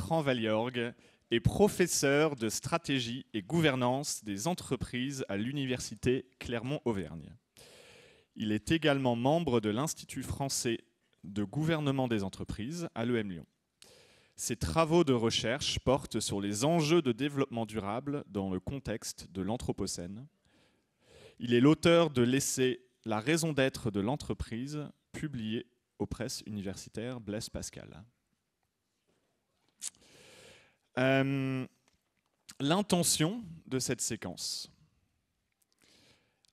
Bertrand Valliorgue est professeur de stratégie et gouvernance des entreprises à l'Université Clermont-Auvergne. Il est également membre de l'Institut français de gouvernement des entreprises à l'EM Lyon. Ses travaux de recherche portent sur les enjeux de développement durable dans le contexte de l'Anthropocène. Il est l'auteur de l'essai « La raison d'être de l'entreprise » publié aux presses universitaires Blaise Pascal. L'intention de cette séquence,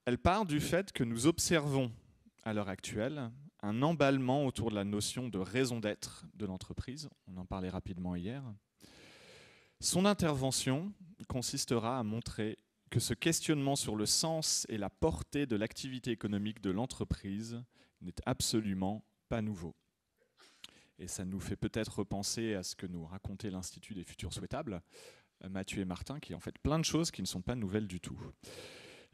elle part du fait que nous observons à l'heure actuelle un emballement autour de la notion de raison d'être de l'entreprise. On en parlait rapidement hier. Son intervention consistera à montrer que ce questionnement sur le sens et la portée de l'activité économique de l'entreprise n'est absolument pas nouveau. Et ça nous fait peut-être repenser à ce que nous racontait l'Institut des futurs souhaitables, Mathieu et Martin, qui est en fait plein de choses qui ne sont pas nouvelles du tout.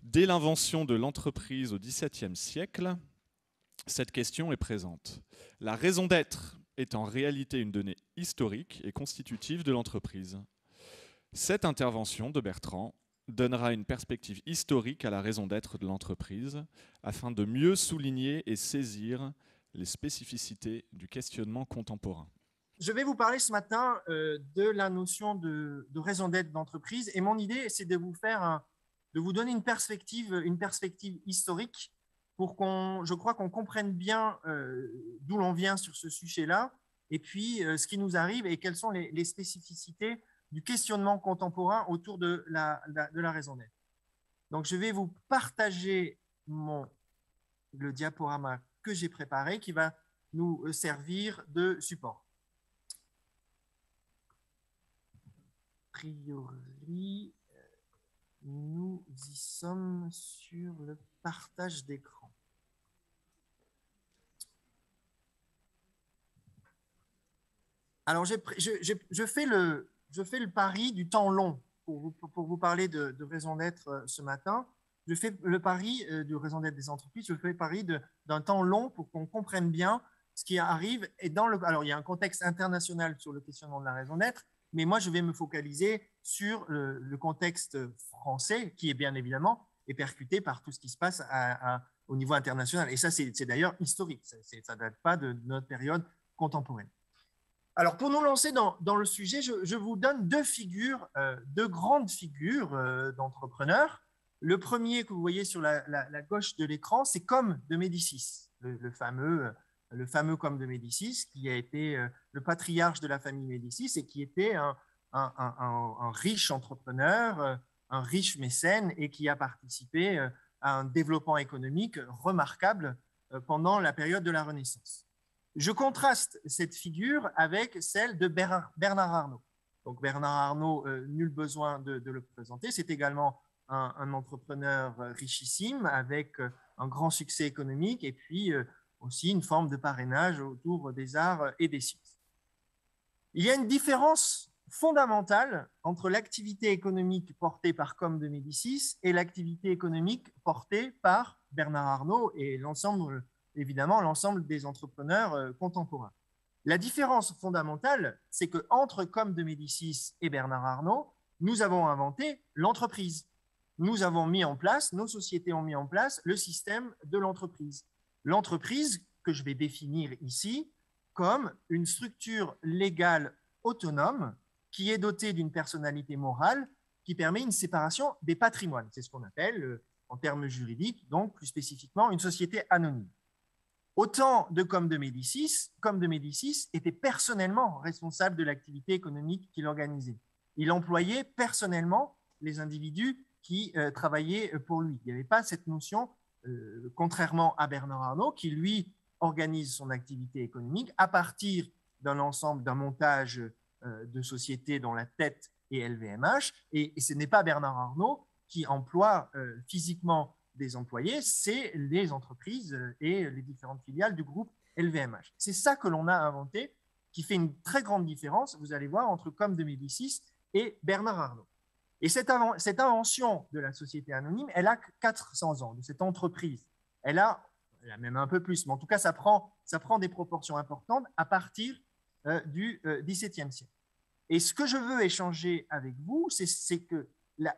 Dès l'invention de l'entreprise au XVIIe siècle, cette question est présente. La raison d'être est en réalité une donnée historique et constitutive de l'entreprise. Cette intervention de Bertrand donnera une perspective historique à la raison d'être de l'entreprise afin de mieux souligner et saisir les spécificités du questionnement contemporain. Je vais vous parler ce matin de la notion de raison d'être d'entreprise et mon idée, c'est de vous donner une perspective historique pour je crois qu'on comprenne bien d'où l'on vient sur ce sujet-là et puis ce qui nous arrive et quelles sont les spécificités du questionnement contemporain autour de la raison d'être. Donc, je vais vous partager le diaporama que j'ai préparé qui va nous servir de support. A priori, nous y sommes sur le partage d'écran. Alors, je fais le pari du temps long pour vous parler de raison d'être ce matin. Je fais le pari de raison d'être des entreprises. Je fais le pari d'un temps long pour qu'on comprenne bien ce qui arrive. Alors, il y a un contexte international sur le questionnement de la raison d'être, mais moi, je vais me focaliser sur le contexte français qui est bien évidemment percuté par tout ce qui se passe au niveau international. Et ça, c'est d'ailleurs historique. Ça ne date pas de notre période contemporaine. Alors, pour nous lancer dans le sujet, je vous donne deux grandes figures d'entrepreneurs. Le premier que vous voyez sur la gauche de l'écran, c'est Com de Médicis, le fameux Com de Médicis, qui a été le patriarche de la famille Médicis et qui était un riche entrepreneur, un riche mécène et qui a participé à un développement économique remarquable pendant la période de la Renaissance. Je contraste cette figure avec celle de Bernard Arnault. Donc Bernard Arnault, nul besoin de le présenter, c'est également un entrepreneur richissime avec un grand succès économique et puis aussi une forme de parrainage autour des arts et des sciences. Il y a une différence fondamentale entre l'activité économique portée par Com de Médicis et l'activité économique portée par Bernard Arnault et évidemment l'ensemble des entrepreneurs contemporains. La différence fondamentale, c'est qu'entre Com de Médicis et Bernard Arnault, nous avons inventé l'entreprise. Nous avons mis en place, nos sociétés ont mis en place le système de l'entreprise. L'entreprise que je vais définir ici comme une structure légale autonome qui est dotée d'une personnalité morale qui permet une séparation des patrimoines. C'est ce qu'on appelle, en termes juridiques, donc plus spécifiquement, une société anonyme. Au temps de Com de Médicis était personnellement responsable de l'activité économique qu'il organisait. Il employait personnellement les individus qui travaillaient pour lui. Il n'y avait pas cette notion, contrairement à Bernard Arnault, qui lui organise son activité économique à partir d'un montage de sociétés dont la tête est LVMH. Et ce n'est pas Bernard Arnault qui emploie physiquement des employés, c'est les entreprises et les différentes filiales du groupe LVMH. C'est ça que l'on a inventé, qui fait une très grande différence, vous allez voir, entre Com de Médicis et Bernard Arnault. Et cette invention de la société anonyme, elle a 400 ans, de cette entreprise. Elle a même un peu plus, mais en tout cas, ça prend des proportions importantes à partir du XVIIe siècle. Et ce que je veux échanger avec vous, c'est que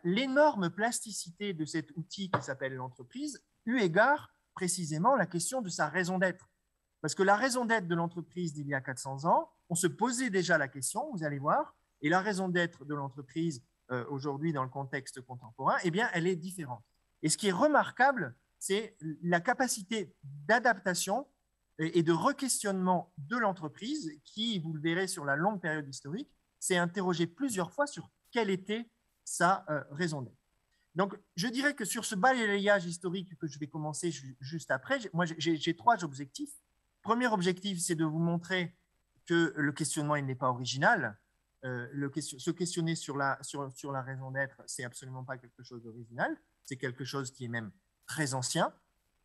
l'énorme plasticité de cet outil qui s'appelle l'entreprise, eu égard précisément la question de sa raison d'être. Parce que la raison d'être de l'entreprise d'il y a 400 ans, on se posait déjà la question, vous allez voir, et la raison d'être de l'entreprise aujourd'hui dans le contexte contemporain, eh bien, elle est différente. Et ce qui est remarquable, c'est la capacité d'adaptation et de re-questionnement de l'entreprise qui, vous le verrez sur la longue période historique, s'est interrogé plusieurs fois sur quelle était sa raison d'être. Donc, je dirais que sur ce balayage historique que je vais commencer juste après, moi, j'ai 3 objectifs. Premier objectif, c'est de vous montrer que le questionnement, il n'est pas original. Se questionner sur la raison d'être, c'est absolument pas quelque chose d'original. C'est quelque chose qui est même très ancien.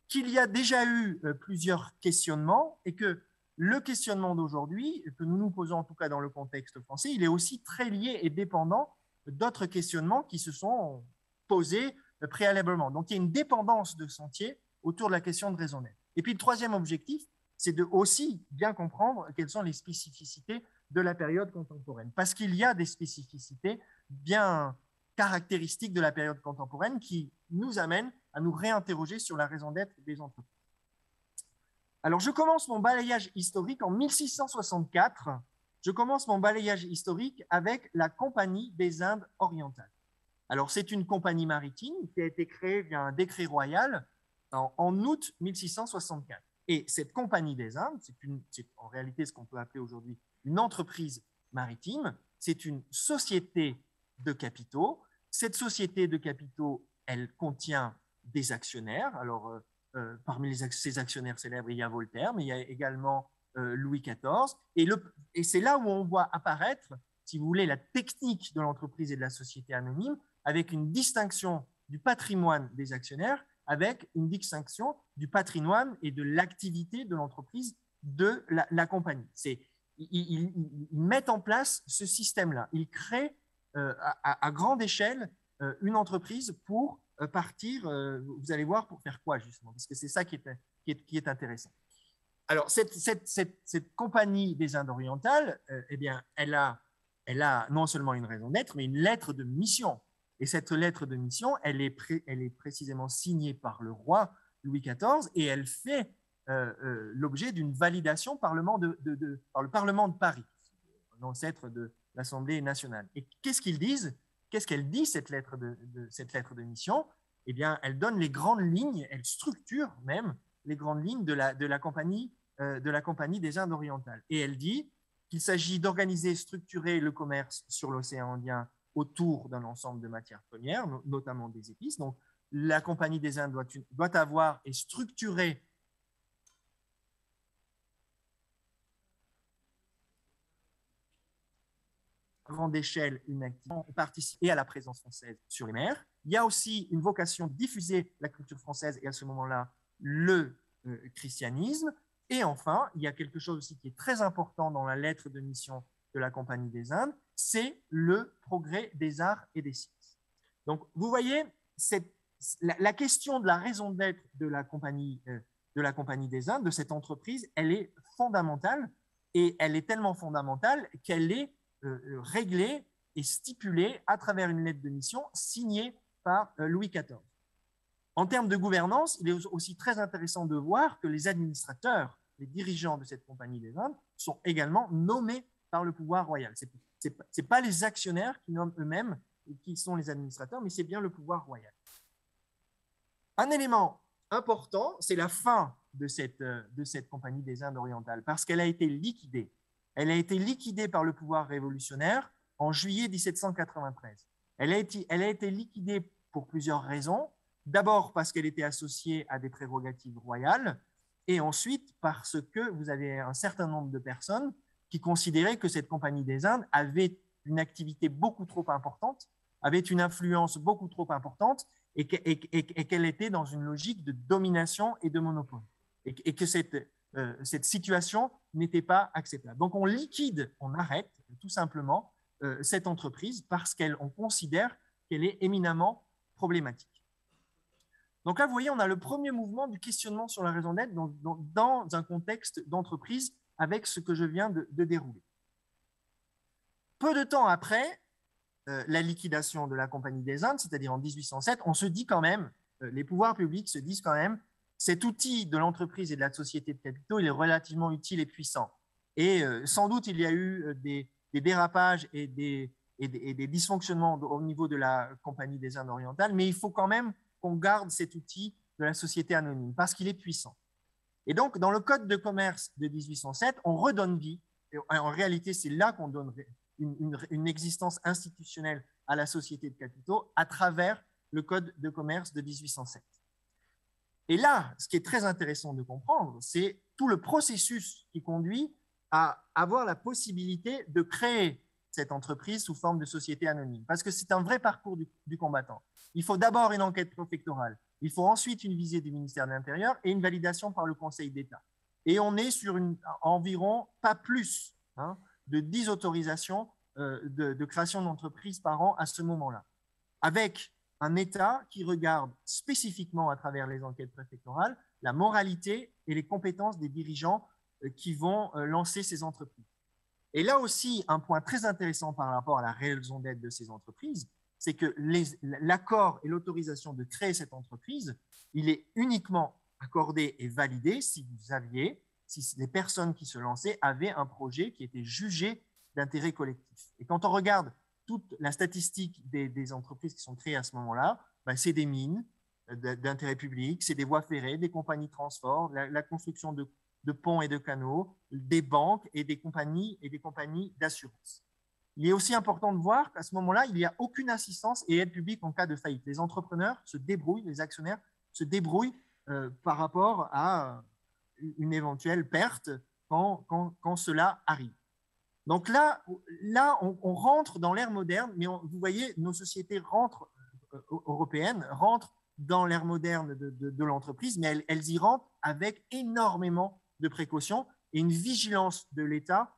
Qu'il y a déjà eu plusieurs questionnements et que le questionnement d'aujourd'hui, que nous nous posons en tout cas dans le contexte français, il est aussi très lié et dépendant d'autres questionnements qui se sont posés préalablement. Donc, il y a une dépendance de sentier autour de la question de raison d'être. Et puis, le troisième objectif, c'est de aussi bien comprendre quelles sont les spécificités de la période contemporaine. Parce qu'il y a des spécificités bien caractéristiques de la période contemporaine qui nous amènent à nous réinterroger sur la raison d'être des entreprises. Alors, je commence mon balayage historique en 1664. Je commence mon balayage historique avec la Compagnie des Indes orientales. Alors, c'est une compagnie maritime qui a été créée via un décret royal en août 1664. Et cette Compagnie des Indes, c'est en réalité ce qu'on peut appeler aujourd'hui une entreprise maritime. C'est une société de capitaux. Cette société de capitaux, elle contient des actionnaires. Alors, parmi ces actionnaires célèbres, il y a Voltaire, mais il y a également Louis XIV. Et c'est là où on voit apparaître, si vous voulez, la technique de l'entreprise et de la société anonyme, avec une distinction du patrimoine des actionnaires, avec une distinction du patrimoine et de l'activité de l'entreprise de la compagnie. Ils mettent en place ce système-là. Ils créent à grande échelle une entreprise pour partir, vous allez voir, pour faire quoi justement, parce que c'est ça qui est intéressant. Alors, cette Compagnie des Indes orientales, eh bien, elle a non seulement une raison d'être, mais une lettre de mission. Et cette lettre de mission, elle est précisément signée par le roi Louis XIV et elle fait l'objet d'une validation par le Parlement de Paris, l'ancêtre de l'Assemblée nationale. Et qu'est-ce qu'ils disent? Qu'est-ce qu'elle dit, cette lettre de mission? Eh bien, elle donne les grandes lignes, elle structure même les grandes lignes de la Compagnie des Indes orientales. Et elle dit qu'il s'agit d'organiser et structurer le commerce sur l'océan Indien autour d'un ensemble de matières premières, notamment des épices. Donc, la Compagnie des Indes doit avoir et structurer à grande échelle une activité et participer à la présence française sur les mers. Il y a aussi une vocation de diffuser la culture française et à ce moment-là, le christianisme. Et enfin, il y a quelque chose aussi qui est très important dans la lettre de mission de la Compagnie des Indes, c'est le progrès des arts et des sciences. Donc, vous voyez, la question de la raison d'être de la Compagnie des Indes, de cette entreprise, elle est fondamentale et elle est tellement fondamentale qu'elle est réglée et stipulée à travers une lettre de mission signée par Louis XIV. En termes de gouvernance, il est aussi très intéressant de voir que les administrateurs, les dirigeants de cette Compagnie des Indes sont également nommés par le pouvoir royal. Ce n'est pas les actionnaires qui nomment eux-mêmes et qui sont les administrateurs, mais c'est bien le pouvoir royal. Un élément important, c'est la fin de cette Compagnie des Indes orientales, parce qu'elle a été liquidée. Elle a été liquidée par le pouvoir révolutionnaire en juillet 1793. Elle a été liquidée pour plusieurs raisons. D'abord parce qu'elle était associée à des prérogatives royales, et ensuite parce que vous avez un certain nombre de personnes qui considéraient que cette Compagnie des Indes avait une activité beaucoup trop importante, avait une influence beaucoup trop importante, et qu'elle était dans une logique de domination et de monopole, et que cette situation n'était pas acceptable. Donc on liquide, on arrête tout simplement cette entreprise parce qu'on considère qu'elle est éminemment problématique. Donc là, vous voyez, on a le premier mouvement du questionnement sur la raison d'être dans un contexte d'entreprise avec ce que je viens de dérouler. peu de temps après la liquidation de la Compagnie des Indes, c'est-à-dire en 1807, on se dit quand même, les pouvoirs publics se disent quand même, cet outil de l'entreprise et de la société de capitaux, il est relativement utile et puissant. Et sans doute, il y a eu des dérapages et des dysfonctionnements au niveau de la Compagnie des Indes orientales, mais il faut quand même qu'on garde cet outil de la société anonyme parce qu'il est puissant. Et donc, dans le Code de commerce de 1807, on redonne vie. Et en réalité, c'est là qu'on donne une existence institutionnelle à la société de capitaux à travers le Code de commerce de 1807. Et là, ce qui est très intéressant de comprendre, c'est tout le processus qui conduit à avoir la possibilité de créer cette entreprise sous forme de société anonyme. Parce que c'est un vrai parcours du combattant. Il faut d'abord une enquête préfectorale, il faut ensuite une visée du ministère de l'Intérieur et une validation par le Conseil d'État. Et on est sur environ, pas plus, de 10 autorisations de création d'entreprises par an à ce moment-là, avec un État qui regarde spécifiquement à travers les enquêtes préfectorales la moralité et les compétences des dirigeants qui vont lancer ces entreprises. Et là aussi, un point très intéressant par rapport à la raison d'être de ces entreprises, c'est que l'accord et l'autorisation de créer cette entreprise, il est uniquement accordé et validé si les personnes qui se lançaient avaient un projet qui était jugé d'intérêt collectif. Et quand on regarde toute la statistique des entreprises qui sont créées à ce moment-là, c'est des mines d'intérêt public, c'est des voies ferrées, des compagnies de transport, la construction de ponts et de canaux, des banques et des compagnies d'assurance. Il est aussi important de voir qu'à ce moment-là, il n'y a aucune assistance et aide publique en cas de faillite. Les entrepreneurs se débrouillent, les actionnaires se débrouillent par rapport à une éventuelle perte quand cela arrive. Donc là on rentre dans l'ère moderne, mais vous voyez, nos sociétés européennes rentrent dans l'ère moderne de l'entreprise, mais elles y rentrent avec énormément de précautions et une vigilance de l'État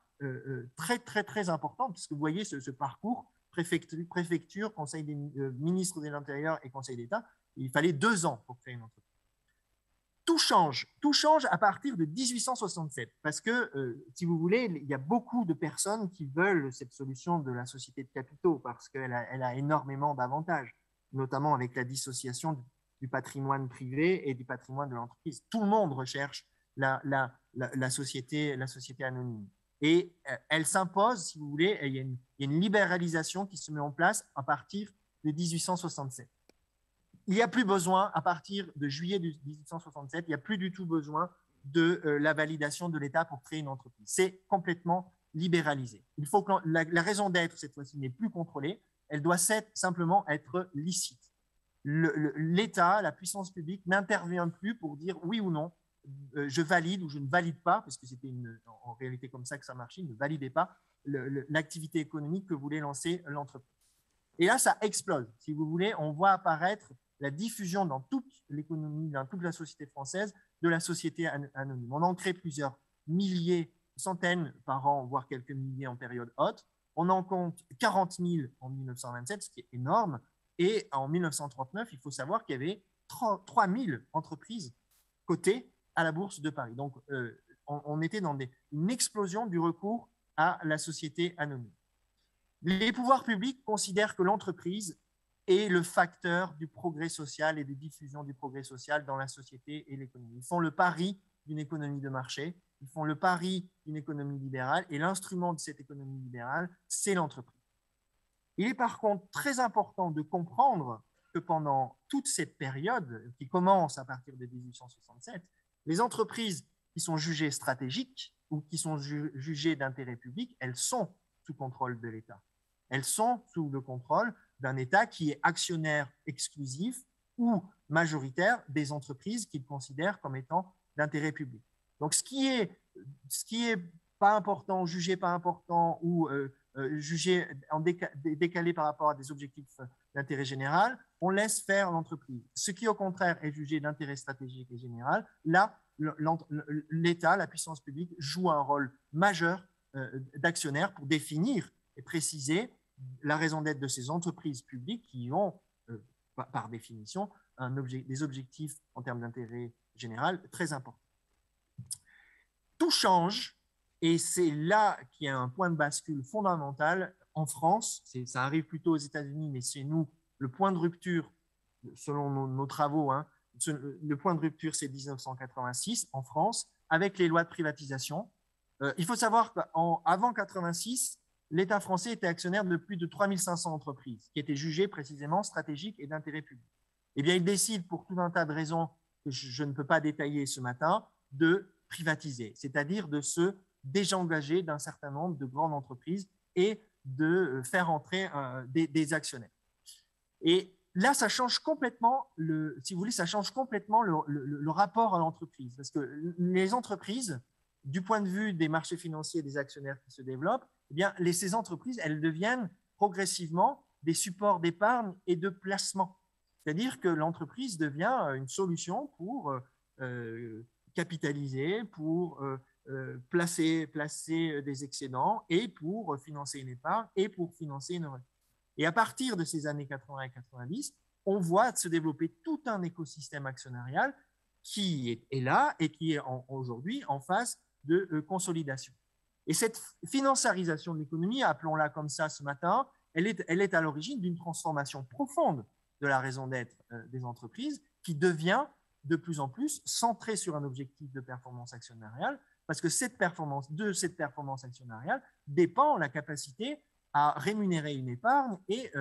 très, très, très importante, puisque vous voyez ce parcours, préfecture, Conseil des ministres de l'Intérieur et Conseil d'État, il fallait 2 ans pour créer une entreprise. Tout change à partir de 1867, parce que, si vous voulez, il y a beaucoup de personnes qui veulent cette solution de la société de capitaux, parce qu'elle a énormément d'avantages, notamment avec la dissociation du patrimoine privé et du patrimoine de l'entreprise. Tout le monde recherche la société anonyme. Et elle s'impose, si vous voulez, il y a une libéralisation qui se met en place à partir de 1867. Il n'y a plus besoin, à partir de juillet 1867, il n'y a plus du tout besoin de la validation de l'État pour créer une entreprise. C'est complètement libéralisé. Il faut que la raison d'être, cette fois-ci, n'est plus contrôlée. Elle doit simplement être licite. L'État, la puissance publique, n'intervient plus pour dire oui ou non, je valide ou je ne valide pas, parce que c'était en réalité comme ça que ça marchait, ne validez pas l'activité économique que voulait lancer l'entreprise. Et là, ça explose. Si vous voulez, on voit apparaître la diffusion dans toute l'économie, dans toute la société française, de la société anonyme. On en crée plusieurs milliers, centaines par an, voire quelques milliers en période haute. On en compte 40 000 en 1927, ce qui est énorme. Et en 1939, il faut savoir qu'il y avait 3 000 entreprises cotées à la Bourse de Paris. Donc, on était dans une explosion du recours à la société anonyme. Les pouvoirs publics considèrent que l'entreprise est le facteur du progrès social et de diffusion du progrès social dans la société et l'économie. Ils font le pari d'une économie de marché, ils font le pari d'une économie libérale, et l'instrument de cette économie libérale, c'est l'entreprise. Il est par contre très important de comprendre que pendant toute cette période, qui commence à partir de 1867, les entreprises qui sont jugées stratégiques ou qui sont jugées d'intérêt public, elles sont sous contrôle de l'État. Elles sont sous le contrôle d'un État qui est actionnaire exclusif ou majoritaire des entreprises qu'il considère comme étant d'intérêt public. Donc, ce qui est pas important, jugé pas important ou jugé décalé par rapport à des objectifs d'intérêt général, on laisse faire l'entreprise. Ce qui, au contraire, est jugé d'intérêt stratégique et général, là, l'État, la puissance publique, joue un rôle majeur d'actionnaire pour définir et préciser la raison d'être de ces entreprises publiques qui ont, par définition, des objectifs en termes d'intérêt général très importants. Tout change, et c'est là qu'il y a un point de bascule fondamental en France, ça arrive plutôt aux États-Unis, mais chez nous, le point de rupture, selon nos travaux, hein, le point de rupture, c'est 1986 en France, avec les lois de privatisation. Il faut savoir qu'avant 86, l'État français était actionnaire de plus de 3500 entreprises qui étaient jugées précisément stratégiques et d'intérêt public. Eh bien, il décide, pour tout un tas de raisons que je ne peux pas détailler ce matin, de privatiser, c'est-à-dire de se désengager d'un certain nombre de grandes entreprises et de faire entrer des actionnaires. Et là, ça change complètement, si vous voulez, ça change complètement le rapport à l'entreprise. Parce que les entreprises, du point de vue des marchés financiers et des actionnaires qui se développent, eh bien, ces entreprises, elles deviennent progressivement des supports d'épargne et de placement. C'est-à-dire que l'entreprise devient une solution pour capitaliser, pour placer des excédents et pour financer une épargne et pour financer une retraite. Et à partir de ces années 80 et 90, on voit se développer tout un écosystème actionnarial qui est là et qui est aujourd'hui en phase de consolidation. Et cette financiarisation de l'économie, appelons-la comme ça ce matin, elle est à l'origine d'une transformation profonde de la raison d'être des entreprises qui devient de plus en plus centrée sur un objectif de performance actionnariale, parce que de cette performance actionnariale dépend la capacité à rémunérer une épargne et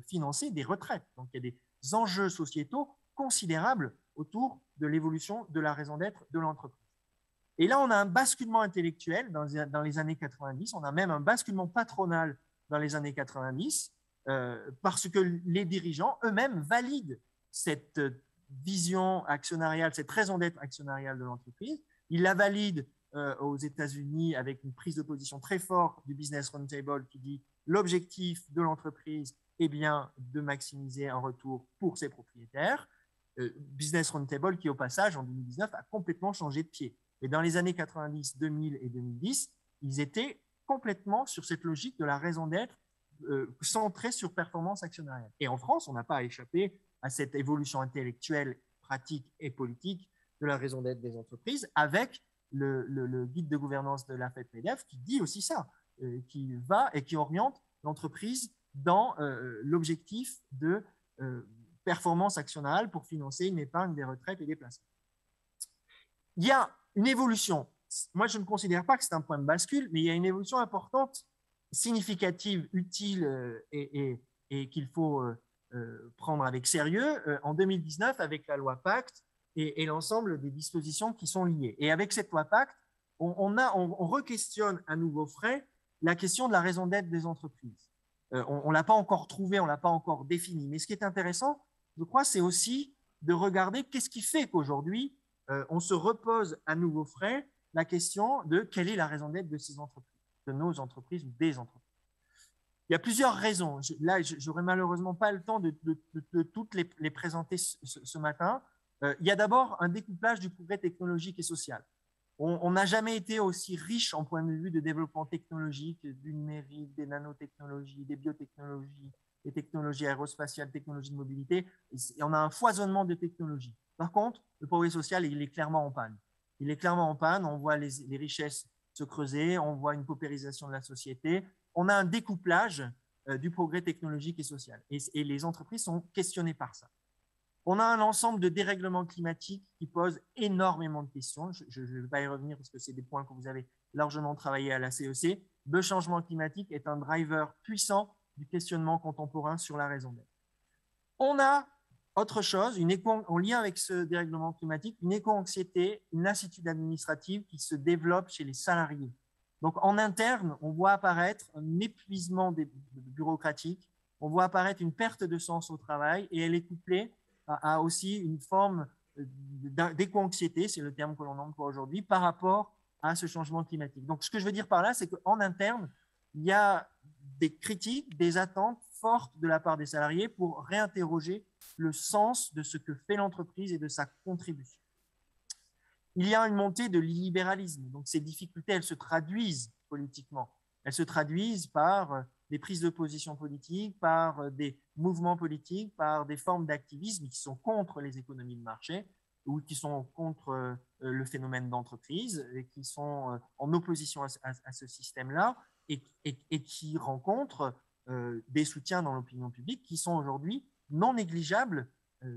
financer des retraites. Donc, il y a des enjeux sociétaux considérables autour de l'évolution de la raison d'être de l'entreprise. Et là, on a un basculement intellectuel dans les années 90, on a même un basculement patronal dans les années 90, parce que les dirigeants eux-mêmes valident cette vision actionnariale, cette raison d'être actionnariale de l'entreprise. Ils la valident aux États-Unis avec une prise de position très forte du Business Roundtable qui dit l'objectif de l'entreprise est bien de maximiser un retour pour ses propriétaires. Business Roundtable qui, au passage, en 2019, a complètement changé de pied. Et dans les années 90, 2000 et 2010, ils étaient complètement sur cette logique de la raison d'être centrée sur performance actionnariale. Et en France, on n'a pas échappé à cette évolution intellectuelle, pratique et politique de la raison d'être des entreprises avec le guide de gouvernance de la FED-MEDEF qui dit aussi ça, qui va et qui oriente l'entreprise dans l'objectif de performance actionnariale pour financer une épargne, des retraites et des placements. Il y a une évolution. Moi, je ne considère pas que c'est un point de bascule, mais il y a une évolution importante, significative, utile et qu'il faut prendre avec sérieux en 2019 avec la loi Pacte et l'ensemble des dispositions qui sont liées. Et avec cette loi Pacte, on re-questionne à nouveau frais la question de la raison d'être des entreprises. On ne l'a pas encore trouvée, on ne l'a pas encore définie. Mais ce qui est intéressant, je crois, c'est aussi de regarder qu'est-ce qui fait qu'aujourd'hui, on se repose à nouveau frais la question de quelle est la raison d'être de ces entreprises, de nos entreprises ou des entreprises. Il y a plusieurs raisons. Là, je n'aurai malheureusement pas le temps de toutes les présenter ce matin. Il y a d'abord un découplage du progrès technologique et social. On n'a jamais été aussi riche en point de vue de développement technologique, du numérique, des nanotechnologies, des biotechnologies, des technologies aérospatiales, technologies de mobilité. Et on a un foisonnement de technologies. Par contre, le progrès social, il est clairement en panne. Il est clairement en panne. On voit les richesses se creuser, on voit une paupérisation de la société. On a un découplage du progrès technologique et social. Et les entreprises sont questionnées par ça. On a un ensemble de dérèglements climatiques qui posent énormément de questions. Je ne vais pas y revenir parce que c'est des points que vous avez largement travaillé à la CEC. Le changement climatique est un driver puissant du questionnement contemporain sur la raison d'être. On a autre chose, en lien avec ce dérèglement climatique, une éco-anxiété, une lassitude administrative qui se développe chez les salariés. Donc, en interne, on voit apparaître un épuisement bureaucratique, on voit apparaître une perte de sens au travail et elle est couplée à aussi une forme d'éco-anxiété, c'est le terme que l'on emploie aujourd'hui, par rapport à ce changement climatique. Donc, ce que je veux dire par là, c'est qu'en interne, il y a des critiques, des attentes fortes de la part des salariés pour réinterroger le sens de ce que fait l'entreprise et de sa contribution. Il y a une montée de l'illibéralisme. Donc, ces difficultés, elles se traduisent politiquement. Elles se traduisent par des prises de position politiques, par des mouvements politiques, par des formes d'activisme qui sont contre les économies de marché ou qui sont contre le phénomène d'entreprise et qui sont en opposition à ce système-là. et qui rencontre des soutiens dans l'opinion publique qui sont aujourd'hui non négligeables.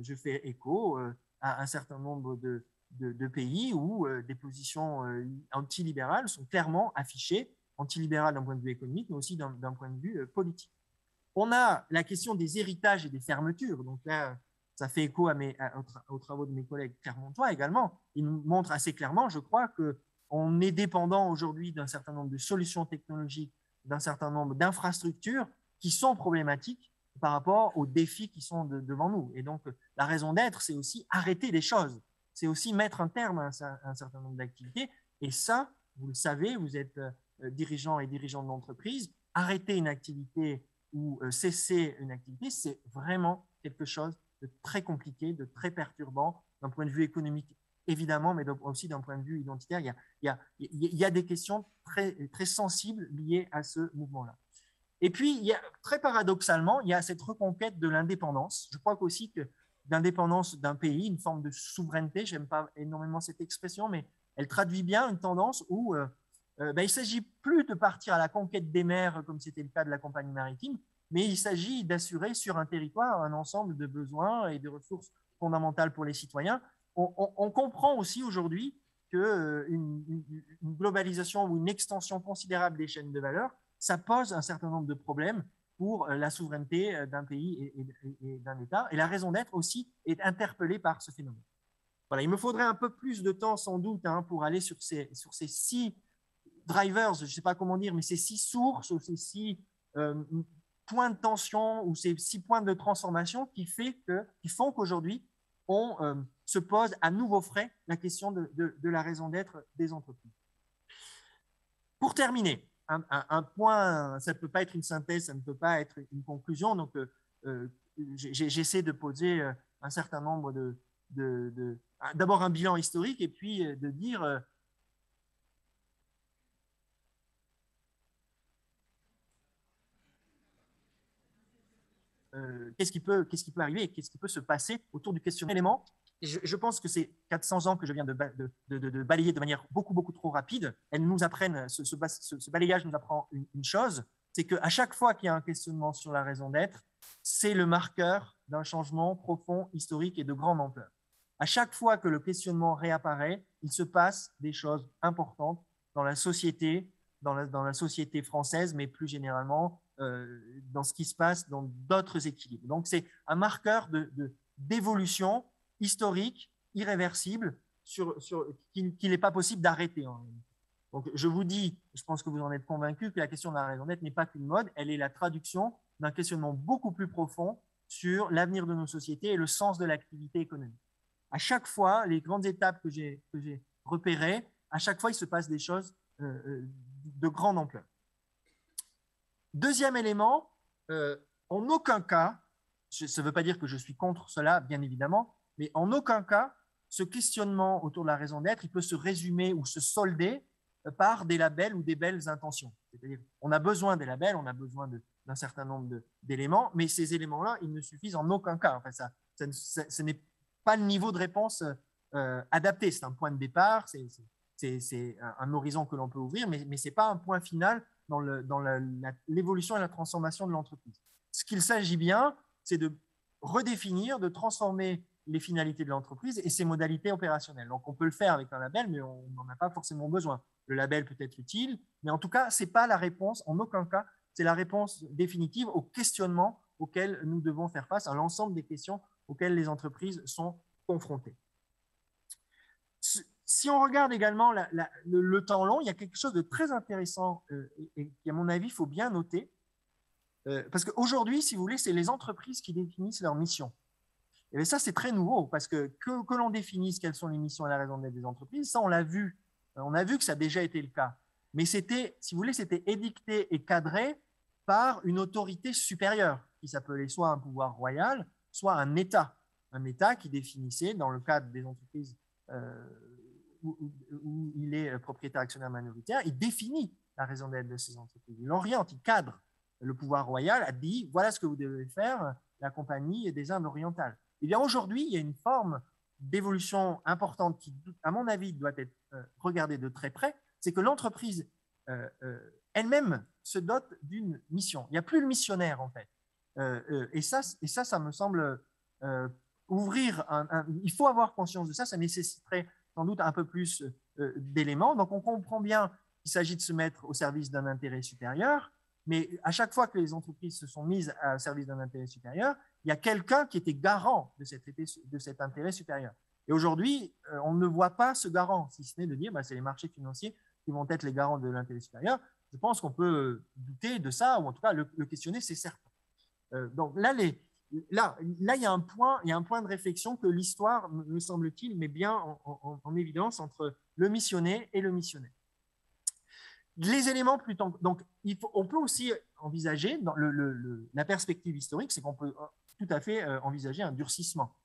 Je fais écho à un certain nombre de pays où des positions antilibérales sont clairement affichées, antilibérales d'un point de vue économique, mais aussi d'un point de vue politique. On a la question des héritages et des fermetures. Donc là, ça fait écho aux travaux de mes collègues clermontois également. Ils nous montrent assez clairement, je crois, qu'on est dépendant aujourd'hui d'un certain nombre de solutions technologiques, d'un certain nombre d'infrastructures qui sont problématiques par rapport aux défis qui sont devant nous. Et donc, la raison d'être, c'est aussi arrêter des choses. C'est aussi mettre un terme à un certain nombre d'activités. Et ça, vous le savez, vous êtes dirigeant et dirigeant de l'entreprise, arrêter une activité ou cesser une activité, c'est vraiment quelque chose de très compliqué, de très perturbant d'un point de vue économique, évidemment, mais aussi d'un point de vue identitaire. Il y a des questions très, très sensibles liées à ce mouvement-là. Et puis, très paradoxalement, il y a cette reconquête de l'indépendance. Je crois aussi que l'indépendance d'un pays, une forme de souveraineté, je n'aime pas énormément cette expression, mais elle traduit bien une tendance où il ne s'agit plus de partir à la conquête des mers, comme c'était le cas de la compagnie maritime, mais il s'agit d'assurer sur un territoire un ensemble de besoins et de ressources fondamentales pour les citoyens. On comprend aussi aujourd'hui qu'une globalisation ou une extension considérable des chaînes de valeur, ça pose un certain nombre de problèmes pour la souveraineté d'un pays et d'un État. Et la raison d'être aussi est interpellée par ce phénomène. Voilà, il me faudrait un peu plus de temps sans doute pour aller sur ces 6 drivers, je ne sais pas comment dire, mais ces 6 sources ou ces 6 points de tension ou ces 6 points de transformation qui font qu'aujourd'hui, on se pose à nouveau frais la question de la raison d'être des entreprises. Pour terminer, un point, ça ne peut pas être une synthèse, ça ne peut pas être une conclusion, donc j'essaie de poser un certain nombre d'abord un bilan historique et puis de dire qu'est-ce qui peut arriver et qu'est-ce qui peut se passer autour du questionnement. Je pense que ces 400 ans que je viens de balayer de manière beaucoup, beaucoup trop rapide, elles nous apprennent, ce balayage nous apprend une chose, c'est qu'à chaque fois qu'il y a un questionnement sur la raison d'être, c'est le marqueur d'un changement profond, historique et de grande ampleur. À chaque fois que le questionnement réapparaît, il se passe des choses importantes dans la société, dans la société française, mais plus généralement dans ce qui se passe dans d'autres équilibres. Donc, c'est un marqueur d'évolution historique, irréversible, qu'il n'est pas possible d'arrêter. Donc, je vous dis, je pense que vous en êtes convaincus, que la question de la raison d'être n'est pas qu'une mode, elle est la traduction d'un questionnement beaucoup plus profond sur l'avenir de nos sociétés et le sens de l'activité économique. À chaque fois, les grandes étapes que j'ai repérées, à chaque fois, il se passe des choses de grande ampleur. Deuxième élément, en aucun cas, ça ne veut pas dire que je suis contre cela, bien évidemment, mais en aucun cas, ce questionnement autour de la raison d'être, il peut se résumer ou se solder par des labels ou des belles intentions. C'est-à-dire, on a besoin des labels, on a besoin d'un certain nombre d'éléments, mais ces éléments-là, ils ne suffisent en aucun cas. Enfin, ce n'est pas le niveau de réponse adapté. C'est un point de départ, c'est un horizon que l'on peut ouvrir, mais ce n'est pas un point final dans l'évolution et la transformation de l'entreprise. Ce qu'il s'agit bien, c'est de redéfinir, de transformer les finalités de l'entreprise et ses modalités opérationnelles. Donc, on peut le faire avec un label, mais on n'en a pas forcément besoin. Le label peut être utile, mais en tout cas, ce n'est pas la réponse, en aucun cas, c'est la réponse définitive au questionnement auquel nous devons faire face, à l'ensemble des questions auxquelles les entreprises sont confrontées. Si on regarde également le temps long, il y a quelque chose de très intéressant et qui, à mon avis, il faut bien noter. Parce qu'aujourd'hui, si vous voulez, c'est les entreprises qui définissent leur mission. Et ça, c'est très nouveau, parce que l'on définisse quelles sont les missions et la raison d'être des entreprises, ça, on l'a vu. On a vu que ça a déjà été le cas. Mais c'était, si vous voulez, c'était édicté et cadré par une autorité supérieure, qui s'appelait soit un pouvoir royal, soit un État. Un État qui définissait, dans le cadre des entreprises où il est propriétaire actionnaire minoritaire, il définit la raison d'être de ces entreprises. Il oriente, il cadre. Le pouvoir royal a dit, voilà ce que vous devez faire, la compagnie des Indes orientales. Eh bien, aujourd'hui, il y a une forme d'évolution importante qui, à mon avis, doit être regardée de très près, c'est que l'entreprise elle-même se dote d'une mission. Il n'y a plus le missionnaire, en fait. Et ça me semble ouvrir il faut avoir conscience de ça. Ça nécessiterait sans doute un peu plus d'éléments. Donc, on comprend bien qu'il s'agit de se mettre au service d'un intérêt supérieur, mais à chaque fois que les entreprises se sont mises au service d'un intérêt supérieur, il y a quelqu'un qui était garant de cet intérêt supérieur. Et aujourd'hui, on ne voit pas ce garant, si ce n'est de dire c'est les marchés financiers qui vont être les garants de l'intérêt supérieur. Je pense qu'on peut douter de ça, ou en tout cas le questionner, c'est certain. Donc là, il y a un point de réflexion que l'histoire, me semble-t-il, met bien en évidence entre le missionné et le missionnaire. Les éléments plutôt. Donc, on peut aussi envisager, dans la perspective historique, c'est qu'on peut tout à fait envisager un durcissement.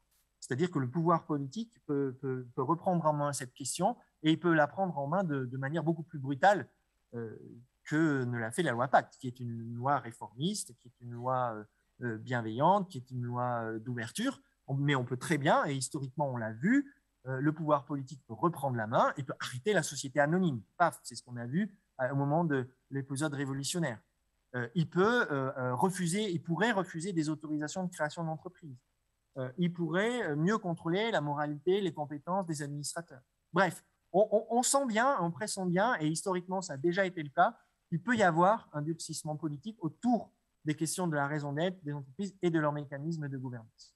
C'est-à-dire que le pouvoir politique peut reprendre en main cette question et il peut la prendre en main de manière beaucoup plus brutale que ne l'a fait la loi Pacte, qui est une loi réformiste, qui est une loi bienveillante, qui est une loi d'ouverture. Mais on peut très bien, et historiquement on l'a vu, le pouvoir politique peut reprendre la main et peut arrêter la société anonyme. Paf, c'est ce qu'on a vu au moment de l'épisode révolutionnaire. Il pourrait refuser des autorisations de création d'entreprise. Il pourrait mieux contrôler la moralité, les compétences des administrateurs. Bref, on sent bien, on pressent bien, et historiquement ça a déjà été le cas, qu'il peut y avoir un durcissement politique autour des questions de la raison d'être des entreprises et de leurs mécanismes de gouvernance.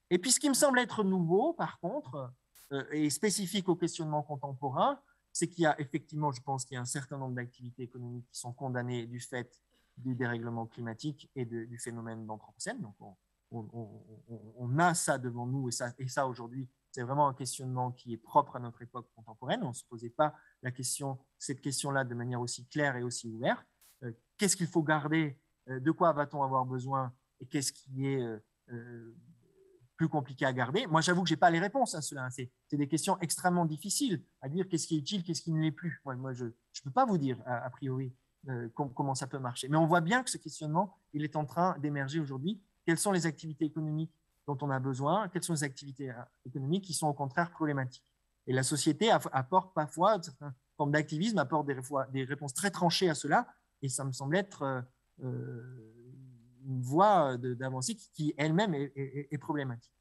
Et puis ce qui me semble être nouveau, par contre, et spécifique au questionnement contemporain, c'est qu'il y a effectivement, je pense qu'il y a un certain nombre d'activités économiques qui sont condamnées du fait du dérèglement climatique et du phénomène d'anthropocène. Donc on a ça devant nous, et ça aujourd'hui, c'est vraiment un questionnement qui est propre à notre époque contemporaine. On ne se posait pas cette question-là de manière aussi claire et aussi ouverte. Qu'est-ce qu'il faut garder? De quoi va-t-on avoir besoin? Et qu'est-ce qui est plus compliqué à garder? Moi, j'avoue que je n'ai pas les réponses à cela. C'est des questions extrêmement difficiles à dire qu'est-ce qui est utile, qu'est-ce qui ne l'est plus. Moi je ne peux pas vous dire, a priori, comment ça peut marcher. Mais on voit bien que ce questionnement, il est en train d'émerger aujourd'hui. Quelles sont les activités économiques dont on a besoin? Quelles sont les activités économiques qui sont au contraire problématiques? Et la société apporte parfois, certaines formes d'activisme apportent des réponses très tranchées à cela, et ça me semble être une voie d'avancée qui elle-même est problématique.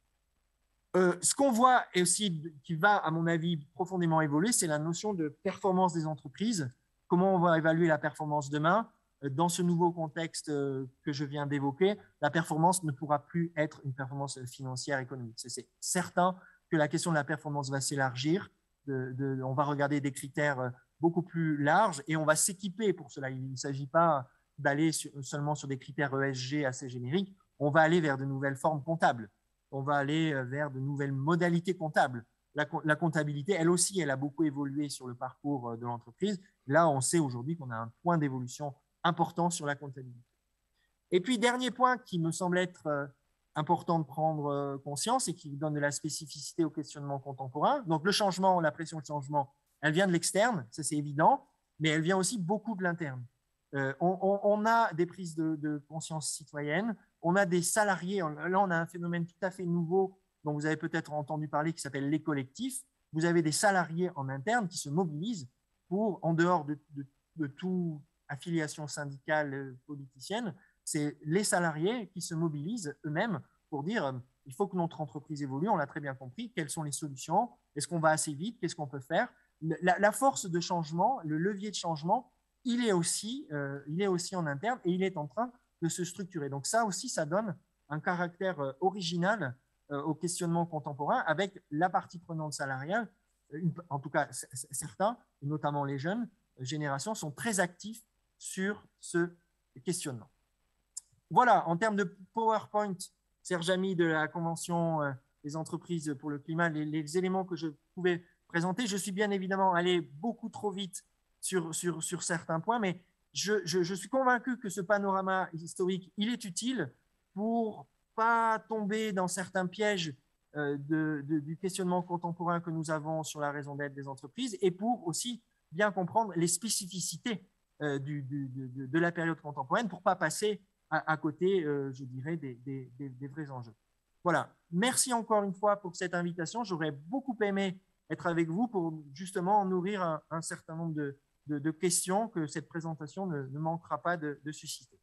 Ce qu'on voit et aussi qui va, à mon avis, profondément évoluer, c'est la notion de performance des entreprises. Comment on va évaluer la performance demain? Dans ce nouveau contexte que je viens d'évoquer, la performance ne pourra plus être une performance financière économique. C'est certain que la question de la performance va s'élargir. On va regarder des critères beaucoup plus larges et on va s'équiper pour cela. Il ne s'agit pas d'aller seulement sur des critères ESG assez génériques. On va aller vers de nouvelles formes comptables. On va aller vers de nouvelles modalités comptables. La comptabilité, elle aussi, elle a beaucoup évolué sur le parcours de l'entreprise. Là, on sait aujourd'hui qu'on a un point d'évolution important sur la comptabilité. Et puis, dernier point qui me semble être important de prendre conscience et qui donne de la spécificité au questionnement contemporain. Donc, le changement, la pression de changement, elle vient de l'externe, ça c'est évident, mais elle vient aussi beaucoup de l'interne. On a des prises de conscience citoyenne, on a des salariés, là on a un phénomène tout à fait nouveau dont vous avez peut-être entendu parler qui s'appelle les collectifs. Vous avez des salariés en interne qui se mobilisent pour, en dehors de toute affiliation syndicale politicienne, c'est les salariés qui se mobilisent eux-mêmes pour dire il faut que notre entreprise évolue, on l'a très bien compris, quelles sont les solutions, est-ce qu'on va assez vite, qu'est-ce qu'on peut faire. La force de changement, le levier de changement, il est aussi en interne et il est en train de se structurer. Donc ça aussi, ça donne un caractère original au questionnement contemporain avec la partie prenante salariale. En tout cas, certains, notamment les jeunes générations, sont très actifs sur ce questionnement. Voilà, en termes de PowerPoint, Serge Ami de la Convention des entreprises pour le climat, les éléments que je pouvais présenter. Je suis bien évidemment allé beaucoup trop vite sur certains points, mais je suis convaincu que ce panorama historique, il est utile pour pas tomber dans certains pièges du questionnement contemporain que nous avons sur la raison d'être des entreprises et pour aussi bien comprendre les spécificités de la période contemporaine pour ne pas passer à côté, je dirais, des vrais enjeux. Voilà. Merci encore une fois pour cette invitation. J'aurais beaucoup aimé être avec vous pour justement nourrir un certain nombre de questions que cette présentation ne manquera pas de susciter.